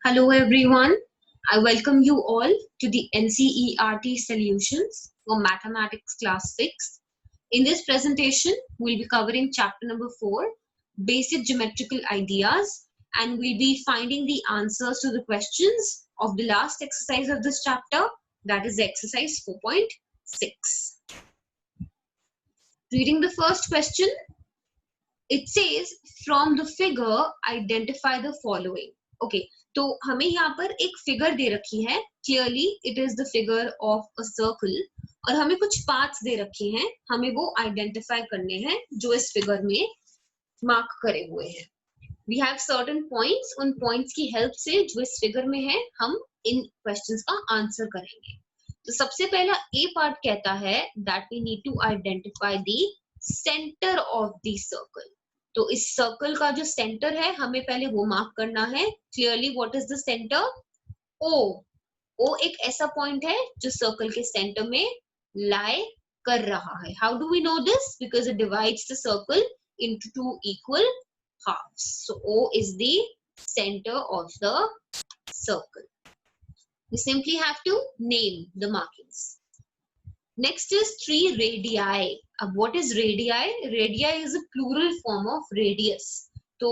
Hello everyone, I welcome you all to the NCERT Solutions for Mathematics Class 6. In this presentation, we'll be covering chapter number 4, Basic Geometrical Ideas, and we'll be finding the answers to the questions of the last exercise of this chapter, that is exercise 4.6. Reading the first question, it says, from the figure, identify the following. Okay, तो हमें यहाँ पर एक figure दे रखी है. Clearly it is the figure of a circle और हमें कुछ पार्ट्स दे रखे हैं, हमें वो आइडेंटिफाई करने हैं जो इस फिगर में मार्क करे हुए हैं. वी हैव सर्टेन पॉइंट्स, उन पॉइंट्स की हेल्प से जो इस फिगर में है हम इन क्वेश्चंस का आंसर करेंगे. तो सबसे पहला ए पार्ट कहता है that we need to identify the centre of the circle. तो इस सर्कल का जो सेंटर है हमें पहले वो मार्क करना है. Clearly what is the centre? O. O एक ऐसा पॉइंट है जो सर्कल के सेंटर में लाई कर रहा है. How do we know this? Because it divides the circle into two equal halves. So O is the center of the circle. We simply have to name the markings. Next is 3 radii. अब what is radii? Radii is a plural form of radius. तो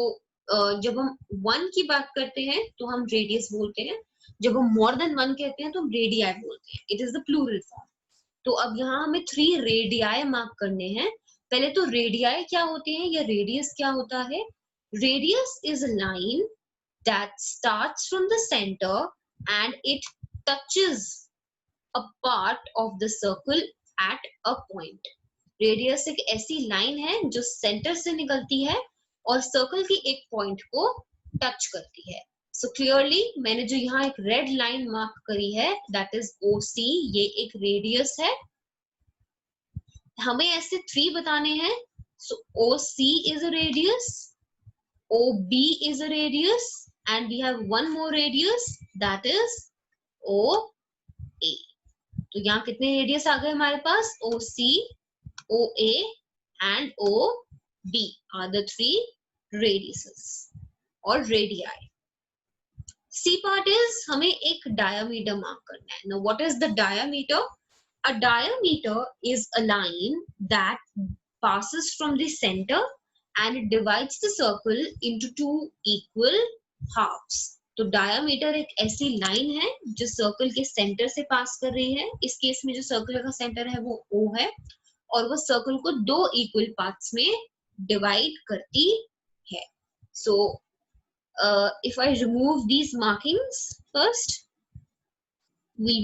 जब हम 1 की बात करते हैं तो हम radius बोलते हैं, जब हम more than 1 कहते हैं तो हम radii बोलते हैं. It is the plural form. तो अब यहाँ हमें 3 radii मार्क करने हैं. पहले तो radii क्या होते हैं या radius क्या होता है? Radius is a line that starts from the center and it touches a part of the circle at a point. Radius एक ऐसी लाइन है जो सेंटर से निकलती है और सर्कल की एक पॉइंट को टच करती है. सो क्लियरली मैंने जो यहाँ एक रेड लाइन मार्क करी है दैट इज OC, ये एक रेडियस है. हमें ऐसे 3 बताने हैं. सो OC is a radius, OB is a radius and we have one more radius that is OA. तो यहाँ कितने रेडियस आ गए हमारे पास? OC, OA and OB are the 3 radiuses or radii. C part is हमें एक diameter मार्क करना है. Now what is the diameter? A diameter is a line that passes from the center and it divides the circle into 2 equal halves. तो diameter एक ऐसी line है जो circle के सेंटर से पास कर रही है. इस केस में जो सर्कल का सेंटर है वो O है और वो सर्कल को 2 इक्वल पार्ट्स में डिवाइड करती है. सो if I remove these markings first, we'll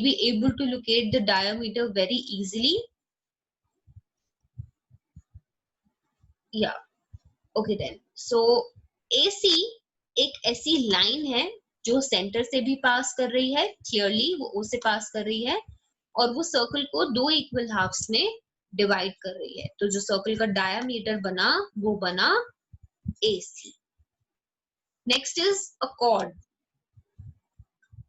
be able to locate the diameter very easily. Yeah. Okay then. So AC एक ऐसी लाइन है जो सेंटर से भी पास कर रही है. क्लियरली वो O से पास कर रही है और वो सर्कल को 2 इक्वल हाफ्स में डिवाइड कर रही है. तो जो सर्कल का डायमीटर बना वो बना AC. Next is a chord.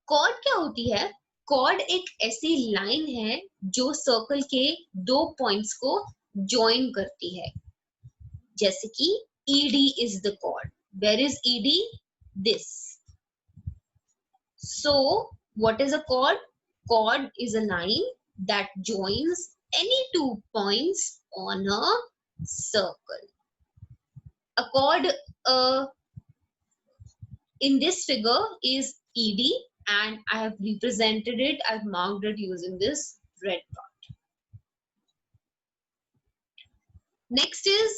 Chord क्या होती है? कॉर्ड एक ऐसी लाइन है जो सर्कल के 2 पॉइंट्स को ज्वाइन करती है. जैसे कि ED is the chord. Where is ED? This. So, what is a chord? Chord is a line that joins any 2 points on a circle. A chord in this figure is ED and I have represented it, I've marked it using this red part. Next is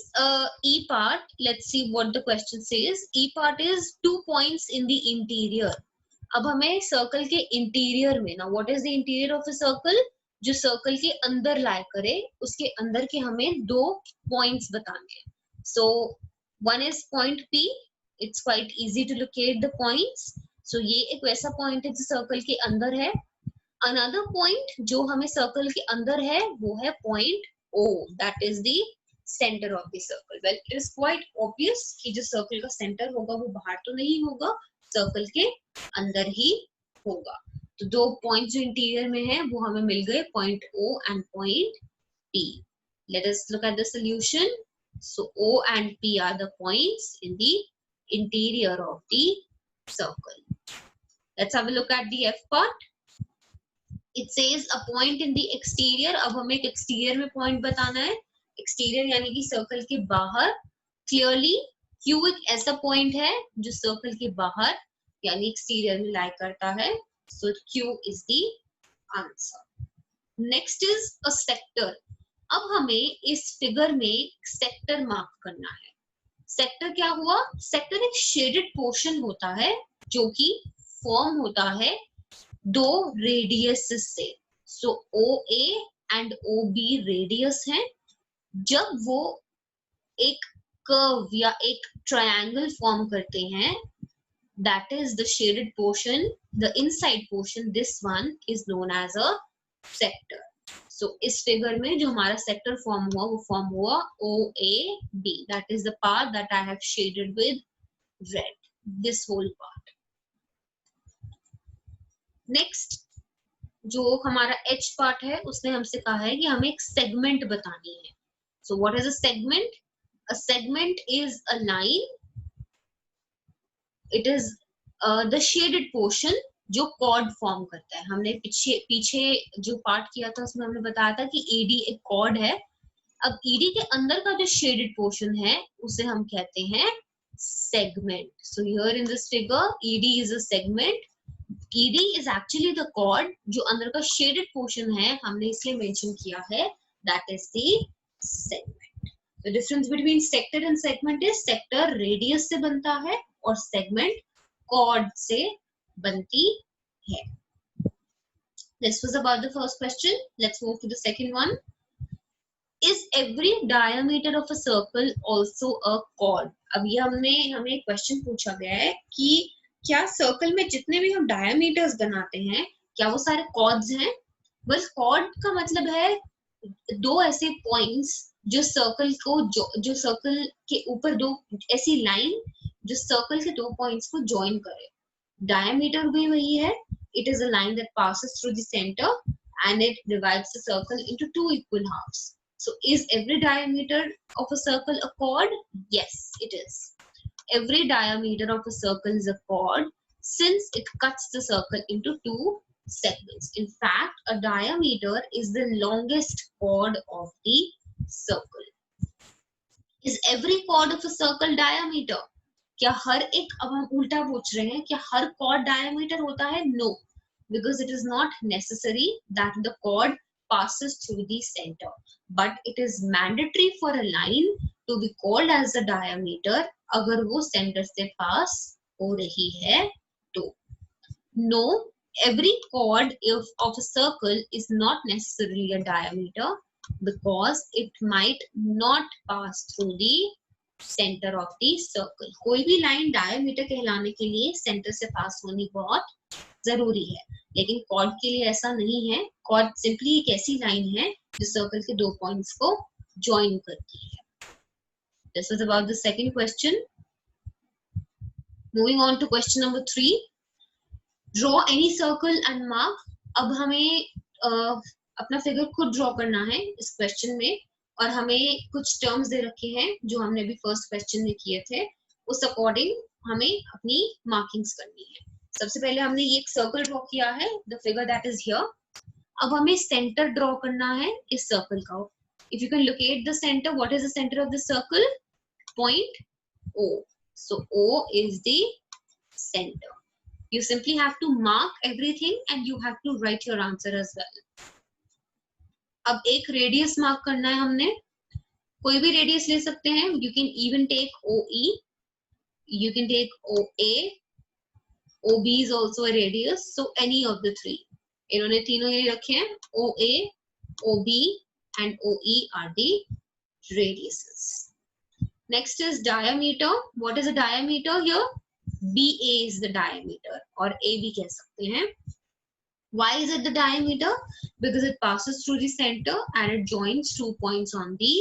E part. Let's see what the question says. E part is 2 points in the interior. अब हमें circle के interior में, ना what is the interior of a circle? जो circle के अंदर लाई करे उसके अंदर के हमें 2 पॉइंट्स बताने हैं. So one is point P. It's quite easy to locate the points. So ये एक वैसा पॉइंट है जो सर्कल के अंदर है. अनदर पॉइंट जो हमें सर्कल के अंदर है वो है point O. That is the centre of the circle. Well it is quite obvious कि जो सर्कल का सेंटर होगा वो बाहर तो नहीं होगा, सर्कल के अंदर ही होगा. तो 2 पॉइंट जो इंटीरियर में है वो हमें मिल गए, point O and point P. Let us look at the solution. So O and P are the points in the interior of the circle. Let's have a look at the F part. It says a point in the exterior. अब हमें एक exterior में point बताना है. Exterior यानी कि circle के बाहर. Clearly Q एक ऐसा point है जो circle के बाहर यानी exterior में lie करता है. So Q is the answer. Next is a sector. अब हमें इस फिगर में सेक्टर मार्क करना है. सेक्टर क्या हुआ? सेक्टर एक शेडेड पोर्शन होता है जो कि फॉर्म होता है दो रेडियस से. सो OA एंड OB रेडियस हैं. जब वो एक कर्व या एक ट्रायंगल फॉर्म करते हैं, that is the shaded portion, the inside portion, this one is known as a sector. So इस फिगर में जो हमारा सेक्टर फॉर्म हुआ वो फॉर्म हुआ OAB. That is the part that I have shaded with red. This whole part. Next जो हमारा H part है उसने हमसे कहा है कि हमें एक सेगमेंट बतानी है. So what is a segment? A segment is a line. It is the shaded portion जो कॉर्ड फॉर्म करता है. हमने पीछे जो पार्ट किया था उसमें हमने बताया था कि ED एक कॉर्ड है. अब ED के अंदर का जो शेडेड पोर्शन है उसे हम कहते हैं segment. So here in this figure ED is a segment. ED is actually the chord जो अंदर का shaded portion है, हमने इसलिए मेंशन किया है, that is the segment. The difference between sector and segment is sector radius से बनता है और segment chord से बनती है. This was about the first question. Let's move to the second one. Is every diameter of a circle also a chord? अब ये हमें एक क्वेश्चन पूछा गया है कि क्या सर्कल में जितने भी हम डायमीटर्स बनाते हैं क्या वो सारे कॉर्ड्स हैं? बस कॉर्ड का मतलब है दो ऐसे पॉइंट्स जो सर्कल को जो सर्कल के ऊपर दो ऐसी लाइन जो सर्कल के दो पॉइंट्स को जॉइन करे. डायमीटर भी वही है. It is a line that passes through the centre and it divides the circle into two equal halves. So is every diameter of a circle a chord? Yes, it is. Every diameter of a circle is a chord since it cuts the circle into two segments. In fact, a diameter is the longest chord of the circle. Is every chord of a circle diameter? क्या हर एक, अब हम उल्टा पूछ रहे हैं, क्या हर chord diameter होता है? No, because it is not necessary that the chord passes through the center, but it is mandatory for a line to be called as a diameter अगर वो center से pass हो रही है तो. No, every chord of a circle is not necessarily a diameter because it might not pass through the center of the circle. कोई भी line diameter कहलाने के लिए center से pass होनी बहुत जरूरी है, लेकिन कॉर्ड के लिए ऐसा नहीं है. कॉर्ड सिंपली एक ऐसी लाइन है जो सर्कल के दो पॉइंट्स को जॉइन करती है. This was about the second question. Moving on to question number 3. Draw any circle and mark. अब हमें अपना फिगर खुद ड्रॉ करना है इस क्वेश्चन में और हमें कुछ टर्म्स दे रखे हैं जो हमने अभी फर्स्ट क्वेश्चन में किए थे. उस अकॉर्डिंग हमें अपनी मार्किंग्स करनी है. सबसे पहले हमने ये एक सर्कल ड्रॉ किया है, the figure that is here. अब हमें सेंटर ड्रॉ करना है इस सर्कल का. If you can locate the centre, what is the centre of the circle? Point O. So O is the center. You simply have to mark everything and you have to write your answer as well. अब एक radius mark करना है हमने. कोई भी radius ले सकते हैं. You can even take OE, you can take OA, OB is also a radius, so any of the three. इन्होंने तीनों ये रखे हैं. OA, OB and OE are the radiuses. Next is diameter. What is a diameter here? BA is the diameter और AB कह सकते हैं. Why is it the diameter? Because it passes through the center and it joins two points on the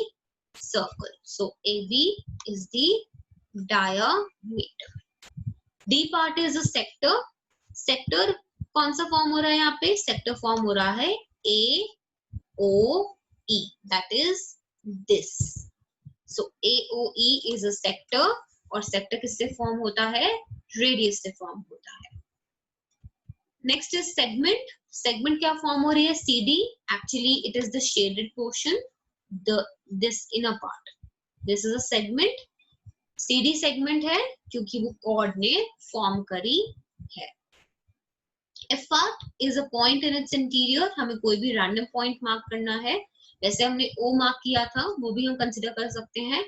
circle. So AB is the diameter. D part is a sector. Sector कौन सा form हो रहा है यहाँ पे? Sector form हो रहा है AOE. That is this. So AOE is a sector और सेक्टर किससे फॉर्म होता है? रेडियस से फॉर्म होता है. Next is segment. Segment क्या form हो रही है? CD. Actually, it is the shaded portion, this inner part. This is a segment. CD segment है क्योंकि वो chord ने form करी है. F part is a point in its interior. हमें कोई भी random point mark करना है. वैसे हमने O mark किया था, वो भी हम consider कर सकते हैं.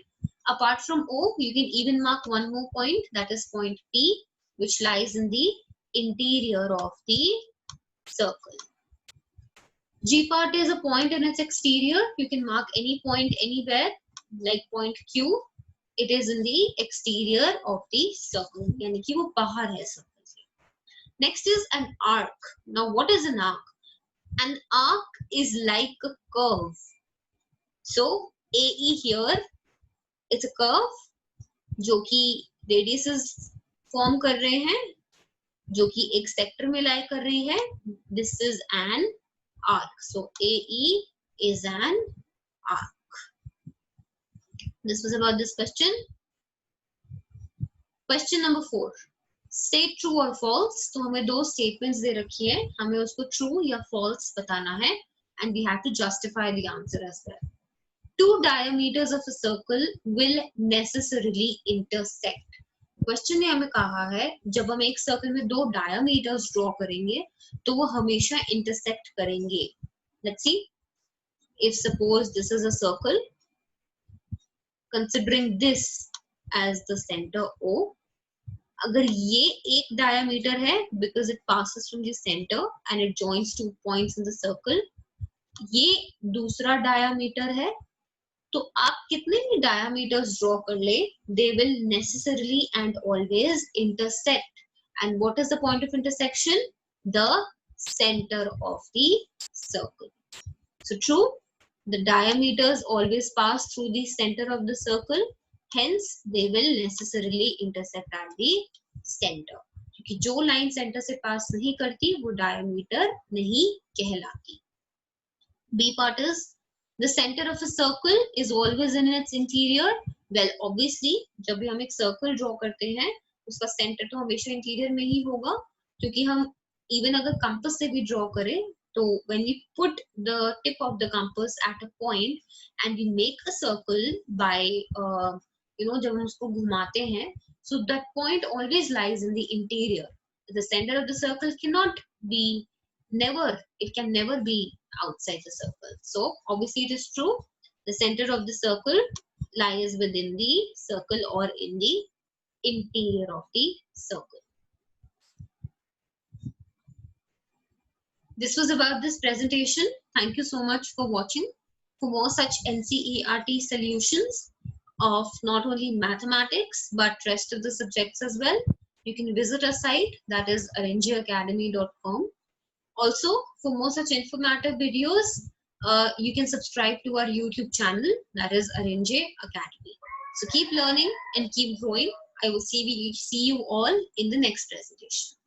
Apart from O, you can even mark one more point, that is point P, which lies in the interior of the circle. G part is a point in its exterior. You can mark any point anywhere, like point Q. It is in the exterior of the circle. यानी कि वो बाहर है circle से. Next is an arc. Now, what is an arc? An arc is like a curve. So, AE here, it's a curve जो कि radiuses form कर रहे हैं, जो कि एक sector में lie कर रही है. This is an arc. So AE is an arc. This was about this question. Question number 4. State true or false. तो हमें दो statements दे रखी है, हमें उसको true या false बताना है, and we have to justify the answer as well. Two diameters of a circle will necessarily intersect. Question ने हमें कहा है जब हम एक सर्कल में दो डायमीटर्स ड्रॉ करेंगे तो वो हमेशा इंटरसेक्ट करेंगे. Let's see, if suppose this is a circle, considering this as the centre O, अगर ये एक डायमीटर है because it passes from the centre and it joins two points in the circle, ये दूसरा डायमीटर है, तो आप कितने भी डायमीटर्स ड्रॉ कर ले, they will necessarily and always intersect. And what is the point of intersection? The center of the circle. So true, the diameters always pass through the center of the circle, hence they will necessarily intersect at the center. क्योंकि जो line centre से पास नहीं करती वो diameter नहीं कहलाती. B part is the center of a circle is always in its interior. Well, obviously, जब भी हम एक circle draw करते हैं, उसका center तो हमेशा interior में ही होगा, क्योंकि हम even अगर compass से भी draw करें, तो when we put the tip of the compass at a point and we make a circle by, जब हम उसको घुमाते हैं, so that point always lies in the interior. The center of the circle cannot be it can never be outside the circle. So obviously it is true, the center of the circle lies within the circle or in the interior of the circle. This was about this presentation. Thank you so much for watching. For more such NCERT solutions of not only mathematics but rest of the subjects as well, you can visit our site, that is arrangeacademy.com. Also, for more such informative videos, you can subscribe to our YouTube channel, that is Arrange Academy. So keep learning and keep growing. I will see you all in the next presentation.